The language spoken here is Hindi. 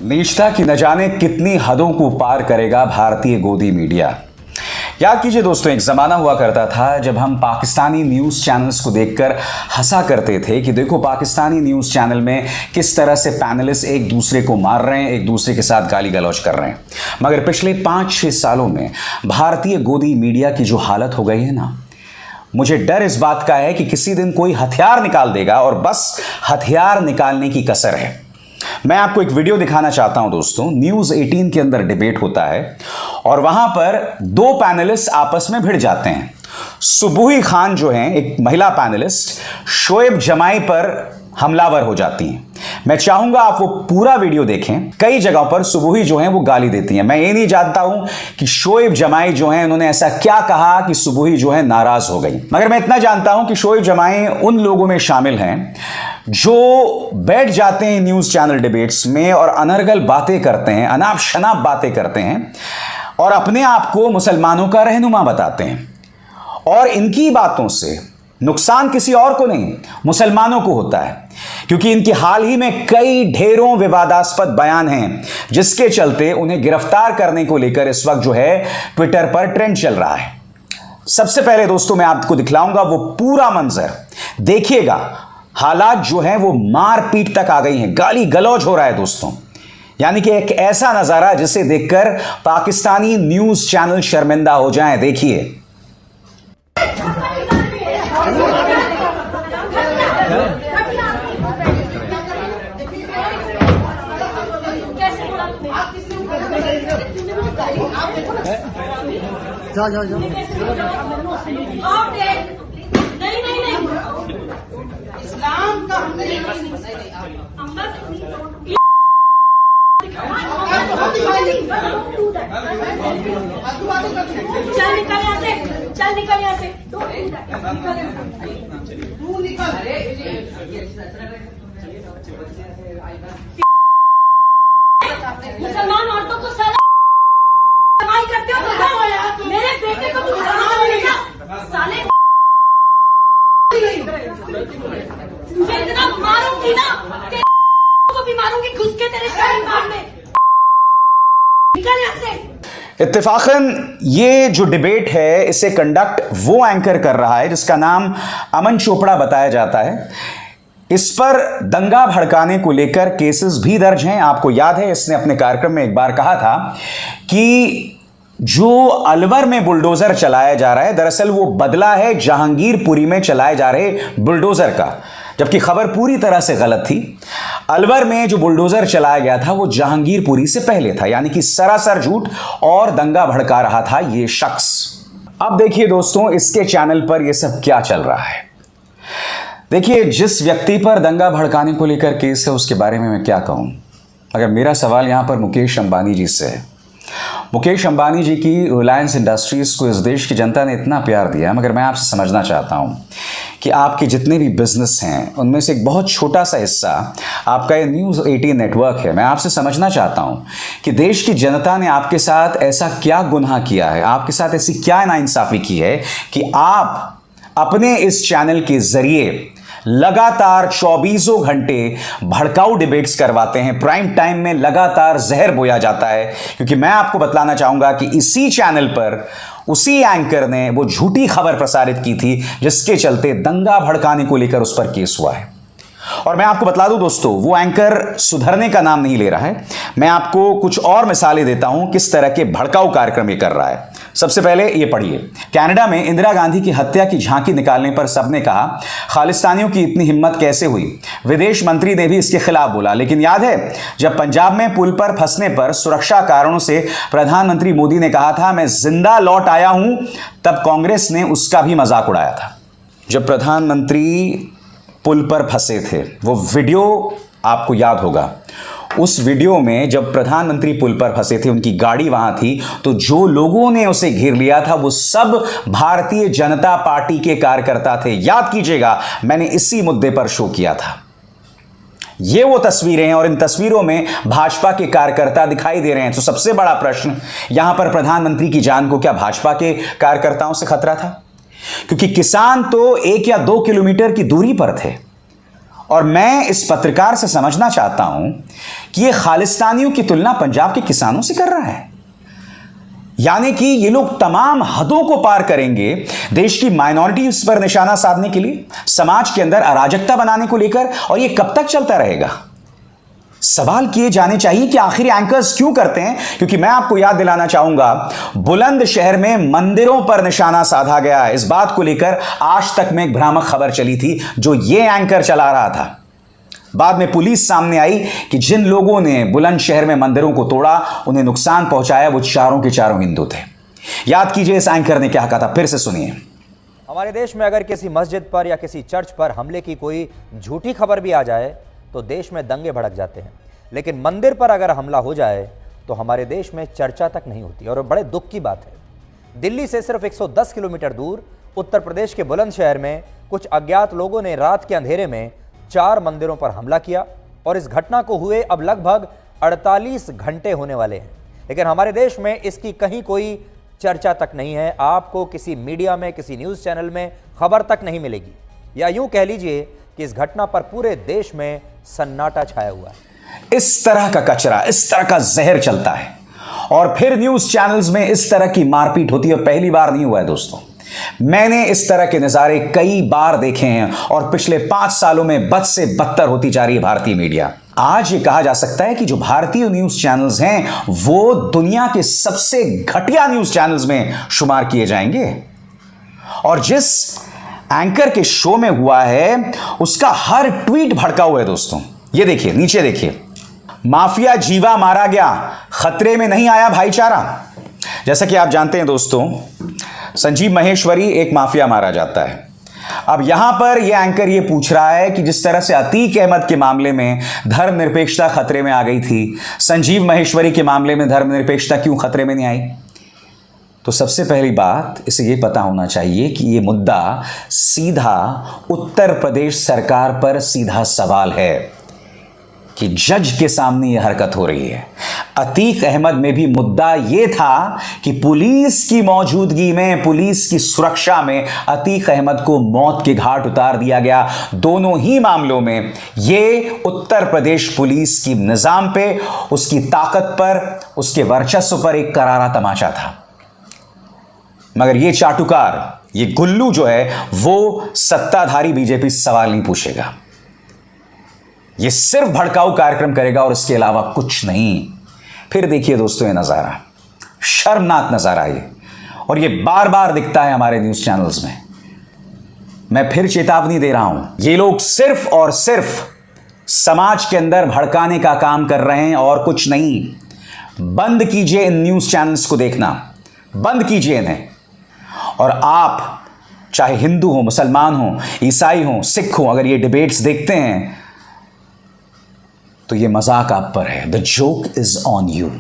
नीचता की न जाने कितनी हदों को पार करेगा भारतीय गोदी मीडिया। याद कीजिए दोस्तों, एक ज़माना हुआ करता था जब हम पाकिस्तानी न्यूज़ चैनल्स को देखकर हंसा करते थे कि देखो पाकिस्तानी न्यूज़ चैनल में किस तरह से पैनलिस्ट एक दूसरे को मार रहे हैं, एक दूसरे के साथ गाली गलौज कर रहे हैं। मगर पिछले 5-6 सालों में भारतीय गोदी मीडिया की जो हालत हो गई है ना, मुझे डर इस बात का है कि किसी दिन कोई हथियार निकाल देगा और बस हथियार निकालने की कसर है। मैं आपको एक वीडियो दिखाना चाहता हूं दोस्तों। न्यूज़ 18 के अंदर डिबेट होता है और वहां पर दो पैनलिस्ट आपस में भिड़ जाते हैं। सुबुही खान जो हैं, एक महिला पैनलिस्ट, शोएब जमाई पर हमलावर हो जाती हैं। मैं चाहूंगा आप वो पूरा वीडियो देखें। कई जगहों पर सुबुही जो हैं वो गाली देती हैं। मैं ये नहीं जानता हूं कि शोएब जमाई जो हैं उन्होंने ऐसा क्या कहा कि सुबुही जो है नाराज हो गई, मगर मैं इतना जानता हूं कि शोएब जमाई उन लोगों में शामिल हैं जो बैठ जाते हैं न्यूज़ चैनल डिबेट्स में और अनर्गल बातें करते हैं, अनाप शनाप बातें करते हैं और अपने आप को मुसलमानों का रहनुमा बताते हैं। और इनकी बातों से नुकसान किसी और को नहीं, मुसलमानों को होता है, क्योंकि इनके हाल ही में कई ढेरों विवादास्पद बयान हैं जिसके चलते उन्हें गिरफ्तार करने को लेकर इस वक्त जो है ट्विटर पर ट्रेंड चल रहा है। सबसे पहले दोस्तों मैं आपको दिखलाऊंगा वो पूरा मंजर। देखिएगा, हालात जो है वो मारपीट तक आ गई हैं, गाली गलौज हो रहा है दोस्तों। यानी कि एक ऐसा नजारा जिसे देखकर पाकिस्तानी न्यूज़ चैनल शर्मिंदा हो जाएं। देखिए, जाओ जाओ जाओ। नहीं नहीं नहीं, इस्लाम का चल निकल यहाँ से, चल निकल यहाँ से, तू निकल। मुसलमान औरतों को साला करते हो, मेरे बेटे को तू साले तुझे इतना मारूंगी ना, को भी मारूंगी घुस के तेरे शरीर में। निकल यहाँ से। इत्तेफाकन ये जो डिबेट है इसे कंडक्ट वो एंकर कर रहा है जिसका नाम अमन चोपड़ा बताया जाता है। इस पर दंगा भड़काने को लेकर केसेस भी दर्ज हैं। आपको याद है इसने अपने कार्यक्रम में एक बार कहा था कि जो अलवर में बुलडोजर चलाया जा रहा है दरअसल वो बदला है जहांगीरपुरी में चलाए जा रहे बुलडोजर का, जबकि खबर पूरी तरह से गलत थी। अलवर में जो बुलडोजर चलाया गया था वो जहांगीरपुरी से पहले था, यानी कि सरासर झूठ और दंगा भड़का रहा था ये शख्स। अब देखिए दोस्तों, इसके चैनल पर यह सब क्या चल रहा है। देखिए, जिस व्यक्ति पर दंगा भड़काने को लेकर केस है उसके बारे में मैं क्या कहूं, मगर मेरा सवाल यहां पर मुकेश अंबानी जी से है। मुकेश अंबानी जी की रिलायंस इंडस्ट्रीज को इस देश की जनता ने इतना प्यार दिया, मगर मैं आपसे समझना चाहता हूं कि आपके जितने भी बिजनेस हैं उनमें से एक बहुत छोटा सा हिस्सा आपका ये न्यूज़ 18 नेटवर्क है। मैं आपसे समझना चाहता हूं कि देश की जनता ने आपके साथ ऐसा क्या गुनाह किया है, आपके साथ ऐसी क्या नाइंसाफी की है कि आप अपने इस चैनल के जरिए लगातार 24 घंटे भड़काऊ डिबेट्स करवाते हैं। प्राइम टाइम में लगातार जहर बोया जाता है, क्योंकि मैं आपको बतलाना चाहूंगा कि इसी चैनल पर उसी एंकर ने वो झूठी खबर प्रसारित की थी जिसके चलते दंगा भड़काने को लेकर उस पर केस हुआ है। और मैं आपको बतला दूं दोस्तों, वो एंकर सुधरने का नाम नहीं ले रहा है। मैं आपको कुछ और मिसालें देता हूं किस तरह के भड़काऊ कार्यक्रम ये कर रहा है। सबसे पहले ये पढ़िए। कनाडा में इंदिरा गांधी की हत्या की झांकी निकालने पर सबने कहा खालिस्तानियों की इतनी हिम्मत कैसे हुई। विदेश मंत्री ने भी इसके खिलाफ बोला, लेकिन याद है जब पंजाब में पुल पर फंसने पर सुरक्षा कारणों से प्रधानमंत्री मोदी ने कहा था मैं जिंदा लौट आया हूं, तब कांग्रेस ने उसका भी मजाक उड़ाया था। जब प्रधानमंत्री पुल पर फंसे थे, वो वीडियो आपको याद होगा। उस वीडियो में जब प्रधानमंत्री पुल पर फंसे थे, उनकी गाड़ी वहां थी, तो जो लोगों ने उसे घेर लिया था वो सब भारतीय जनता पार्टी के कार्यकर्ता थे। याद कीजिएगा, मैंने इसी मुद्दे पर शो किया था। ये वो तस्वीरें हैं और इन तस्वीरों में भाजपा के कार्यकर्ता दिखाई दे रहे हैं। तो सबसे बड़ा प्रश्न यहां पर प्रधानमंत्री की जान को क्या भाजपा के कार्यकर्ताओं से खतरा था? क्योंकि किसान तो 1 या 2 किलोमीटर की दूरी पर थे। और मैं इस पत्रकार से समझना चाहता हूं कि ये खालिस्तानियों की तुलना पंजाब के किसानों से कर रहा है। यानी कि ये लोग तमाम हदों को पार करेंगे देश की माइनॉरिटीज पर निशाना साधने के लिए, समाज के अंदर अराजकता बनाने को लेकर। और ये कब तक चलता रहेगा? सवाल किए जाने चाहिए कि आखिर एंकर्स क्यों करते हैं। क्योंकि मैं आपको याद दिलाना चाहूंगा, बुलंदशहर में मंदिरों पर निशाना साधा गया। इस बात को लेकर आज तक में एक भ्रामक खबर चली थी जो ये एंकर चला रहा था। बाद में पुलिस सामने आई कि जिन लोगों ने बुलंदशहर में मंदिरों को तोड़ा, उन्हें नुकसान पहुंचाया, वो चारों के चारों हिंदू थे। याद कीजिए इस एंकर ने क्या कहा था, फिर से सुनिए। हमारे देश में अगर किसी मस्जिद पर या किसी चर्च पर हमले की कोई झूठी खबर भी आ जाए तो देश में दंगे भड़क जाते हैं, लेकिन मंदिर पर अगर हमला हो जाए तो हमारे देश में चर्चा तक नहीं होती। और बड़े दुख की बात है, दिल्ली से सिर्फ 110 किलोमीटर दूर उत्तर प्रदेश के बुलंदशहर में कुछ अज्ञात लोगों ने रात के अंधेरे में 4 मंदिरों पर हमला किया। और इस घटना को हुए अब लगभग 48 घंटे होने वाले हैं, लेकिन हमारे देश में इसकी कहीं कोई चर्चा तक नहीं है। आपको किसी मीडिया में, किसी न्यूज़ चैनल में खबर तक नहीं मिलेगी, या यूं कह लीजिए कि इस घटना पर पूरे देश में सन्नाटा छाया हुआ है। इस तरह का कचरा, इस तरह का जहर चलता है और फिर न्यूज़ चैनल्स में इस तरह की मारपीट होती है। पहली बार नहीं हुआ है दोस्तों, मैंने इस तरह के नज़ारे कई बार देखे हैं और पिछले 5 सालों में बद से बदतर होती जा रही है भारतीय मीडिया। आज ये कहा जा सकता है कि जो भारतीय न्यूज़ चैनल्स हैं वो दुनिया के सबसे घटिया न्यूज़ चैनल्स में शुमार किए जाएंगे। और जिस एंकर के शो में हुआ है उसका हर ट्वीट भड़का हुआ है दोस्तों। ये देखिए, नीचे देखिए, माफिया जीवा मारा गया, खतरे में नहीं आया भाईचारा। जैसा कि आप जानते हैं दोस्तों, संजीव महेश्वरी एक माफिया मारा जाता है। अब यहां पर यह एंकर यह पूछ रहा है कि जिस तरह से अतीक अहमद के मामले में धर्मनिरपेक्षता खतरे में आ गई थी, संजीव महेश्वरी के मामले में धर्मनिरपेक्षता क्यों खतरे में नहीं आई? तो सबसे पहली बात इसे यह पता होना चाहिए कि यह मुद्दा सीधा उत्तर प्रदेश सरकार पर सीधा सवाल है कि जज के सामने यह हरकत हो रही है। अतीक अहमद में भी मुद्दा यह था कि पुलिस की मौजूदगी में, पुलिस की सुरक्षा में अतीक अहमद को मौत के घाट उतार दिया गया। दोनों ही मामलों में यह उत्तर प्रदेश पुलिस की निजाम पे, उसकी ताकत पर, उसके वर्चस्व पर एक करारा तमाचा था। मगर यह चाटुकार, ये गुल्लू जो है वो सत्ताधारी बीजेपी सवाल नहीं पूछेगा। ये सिर्फ भड़काऊ कार्यक्रम करेगा और इसके अलावा कुछ नहीं। फिर देखिए दोस्तों, ये नजारा, शर्मनाक नजारा ये, और ये बार बार दिखता है हमारे न्यूज चैनल्स में। मैं फिर चेतावनी दे रहा हूं, ये लोग सिर्फ और सिर्फ समाज के अंदर भड़काने का काम कर रहे हैं और कुछ नहीं। बंद कीजिए इन न्यूज चैनल्स को देखना, बंद कीजिए इन्हें। और आप चाहे हिंदू हो, मुसलमान हो, ईसाई हो, सिख हो, अगर ये डिबेट्स देखते हैं तो ये मजाक आप पर है। The joke is on you.